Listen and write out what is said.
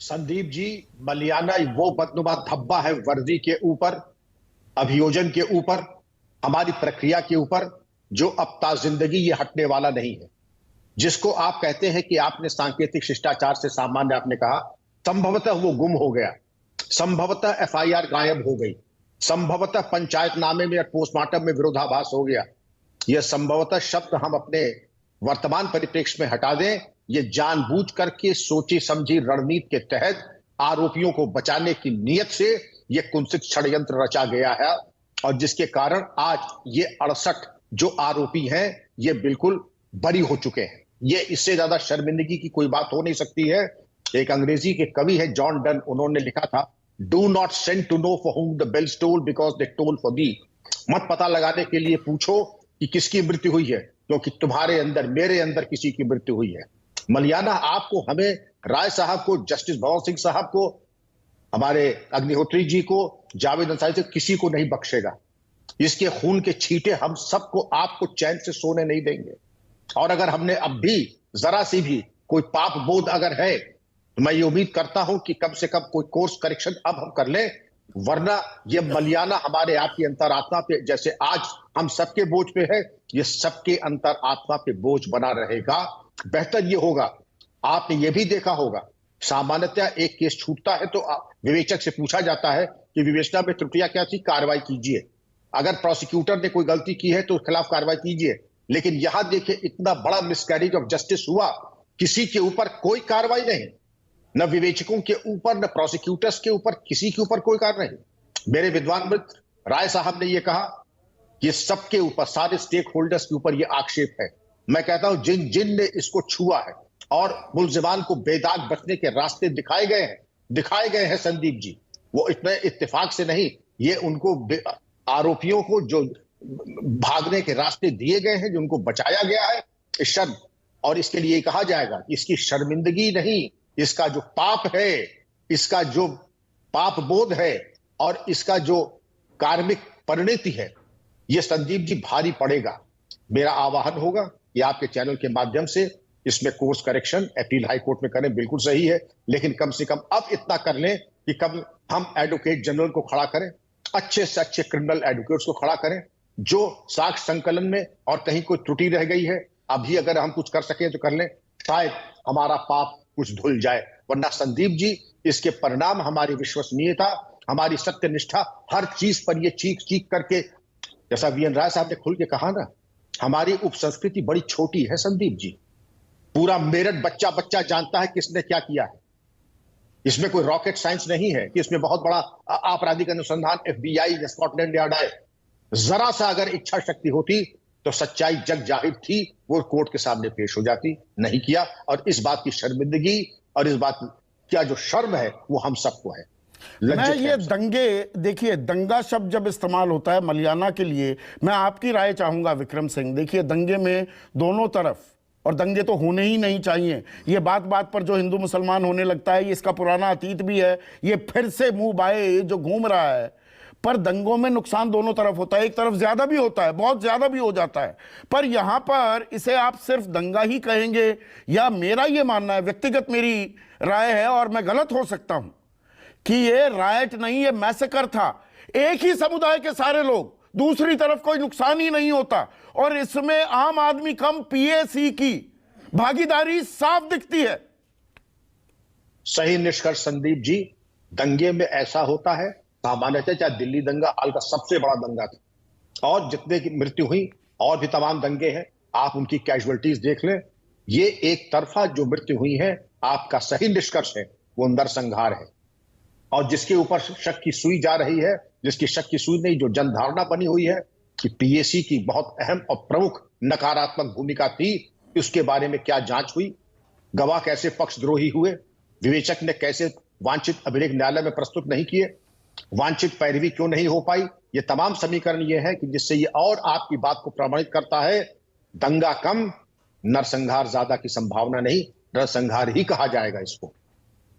संदीप जी, मलियाना वो बदनुमा धब्बा है वर्दी के ऊपर, अभियोजन के ऊपर, हमारी प्रक्रिया के ऊपर, जो अब जिंदगी ये हटने वाला नहीं है। जिसको आप कहते हैं कि आपने सांकेतिक शिष्टाचार से सामान्य आपने कहा, संभवतः वो गुम हो गया, संभवतः एफआईआर गायब हो गई, संभवतः पंचायतनामे में या पोस्टमार्टम में विरोधाभास हो गया। यह संभवतः शब्द हम अपने वर्तमान परिप्रेक्ष्य में हटा दें। ये जानबूझ करके सोची समझी रणनीति के तहत आरोपियों को बचाने की नीयत से यह कुंसित षड्यंत्र रचा गया है, और जिसके कारण आज ये 68 जो आरोपी हैं ये बिल्कुल बरी हो चुके हैं। ये इससे ज्यादा शर्मिंदगी की कोई बात हो नहीं सकती है। एक अंग्रेजी के कवि है जॉन डन, उन्होंने लिखा था, do not send to know for whom the bells toll because they toll for thee. मत पता लगाने के लिए पूछो कि किसकी मृत्यु हुई है, क्योंकि तुम्हारे अंदर, मेरे अंदर किसी की मृत्यु हुई है। मलियाना आपको, हमें, राय साहब को, जस्टिस भवन सिंह साहब को, हमारे अग्निहोत्री जी को, जावेद अंसारी से, किसी को नहीं बख्शेगा। इसके खून के छींटे हम सबको, आपको चैन से सोने नहीं देंगे। और अगर हमने अब भी जरा सी भी कोई पाप बोध अगर है, तो मैं ये उम्मीद करता हूं कि कम से कम कोई कोर्स करेक्शन अब हम कर लें, वरना ये मलियाना हमारे आपकी अंतरात्मा पे, जैसे आज हम सबके बोझ पे है, ये सबके अंतरात्मा पे बोझ बना रहेगा। बेहतर ये होगा, आपने ये भी देखा होगा, सामान्यतः एक केस छूटता है तो विवेचक से पूछा जाता है कि विवेचना में त्रुटियां क्या थी, कार्रवाई कीजिए। अगर प्रोसिक्यूटर ने कोई गलती की है तो उसके खिलाफ कार्रवाई कीजिए। लेकिन यहां देखिए, इतना बड़ा मिसकैरेज ऑफ जस्टिस हुआ, किसी के ऊपर कोई कार्रवाई नहीं, न विवेचकों के ऊपर, न प्रोसिक्यूटर्स के ऊपर, किसी के ऊपर कोई कार्रवाई नहीं। मेरे विद्वान मित्र राय साहब ने यह कहा कि सबके ऊपर, सारे स्टेक होल्डर्स के ऊपर यह आक्षेप है। मैं कहता हूं जिन जिन ने इसको छुआ है और मुलजिमान को बेदाग बचने के रास्ते दिखाए गए हैं संदीप जी, वो इतने इत्तेफाक से नहीं, ये उनको आरोपियों को जो भागने के रास्ते दिए गए हैं, जो उनको बचाया गया है, इस शर्म, और इसके लिए कहा जाएगा कि इसकी शर्मिंदगी नहीं, इसका जो पाप है, इसका जो पाप बोध है और इसका जो कार्मिक परिणति है, यह संदीप जी भारी पड़ेगा। मेरा आह्वान होगा कि आपके चैनल के माध्यम से इसमें course correction appeal high court में करें, बिल्कुल सही है, लेकिन कम से कम अब इतना कर लें कि कम हम एडवोकेट जनरल को खड़ा करें, अच्छे से अच्छे क्रिमिनल एडवोकेट्स को खड़ा करें, जो साक्ष्य संकलन में और कहीं कोई त्रुटि रह गई है, अभी अगर हम कुछ कर सके तो कर लें, शायद हमारा पाप कुछ धुल जाए। वरना संदीप जी, इसके परिणाम हमारी विश्वसनीयता, हमारी सत्यनिष्ठा, हर चीज पर ये चीख चीख करके, जैसा वीएन राय साहब ने खुल के कहा ना, हमारी उपसंस्कृति बड़ी छोटी है संदीप जी। पूरा मेरठ बच्चा बच्चा जानता है किसने क्या किया है। इसमें कोई रॉकेट साइंस नहीं है कि इसमें बहुत बड़ा आपराधिक अनुसंधान एफबीआई, स्कॉटलैंड यार्ड आए। जरा सा अगर इच्छा शक्ति होती तो सच्चाई जग जाहिर थी, वो कोर्ट के सामने पेश हो जाती, नहीं किया। और इस बात की शर्मिंदगी और इस बात क्या जो शर्म है वो हम सबको है। मैं ये दंगे, देखिए दंगा शब्द जब इस्तेमाल होता है मलियाना के लिए, मैं आपकी राय चाहूंगा विक्रम सिंह। देखिए दंगे में दोनों तरफ, और दंगे तो होने ही नहीं चाहिए, ये बात बात पर जो हिंदू मुसलमान होने लगता है, ये इसका पुराना अतीत भी है, ये फिर से मुंह बाए जो घूम रहा है। पर दंगों में नुकसान दोनों तरफ होता है, एक तरफ ज्यादा भी होता है, बहुत ज्यादा भी हो जाता है। पर यहां पर इसे आप सिर्फ दंगा ही कहेंगे, या मेरा ये मानना है, व्यक्तिगत मेरी राय है और मैं गलत हो सकता हूं, कि ये राइट नहीं, ये मैसेकर था, एक ही समुदाय के सारे लोग, दूसरी तरफ कोई नुकसान ही नहीं होता, और इसमें आम आदमी कम पीएसी की भागीदारी साफ दिखती है। सही निष्कर्ष संदीप जी, दंगे में ऐसा होता है, सामान्यतः चाहे दिल्ली दंगा हाल का सबसे बड़ा दंगा था, और जितने की मृत्यु हुई, और भी तमाम दंगे हैं, आप उनकी कैजुअलिटीज देख लें, ये एक तरफा जो मृत्यु हुई है, आपका सही निष्कर्ष है वो नरसंहार है। और जिसके ऊपर शक की सुई जा रही है, जिसकी शक की सुई नहीं, जो जनधारणा बनी हुई है कि पीएसी की बहुत अहम और प्रमुख नकारात्मक भूमिका थी, उसके बारे में क्या जांच हुई, गवाह कैसे पक्षद्रोही हुए, विवेचक ने कैसे वांछित अभिलेख न्यायालय में प्रस्तुत नहीं किए, वांछित पैरवी क्यों नहीं हो पाई, ये तमाम समीकरण ये है कि जिससे ये और आपकी बात को प्रमाणित करता है, दंगा कम, नरसंहार ज्यादा की संभावना नहीं, नरसंहार ही कहा जाएगा इसको।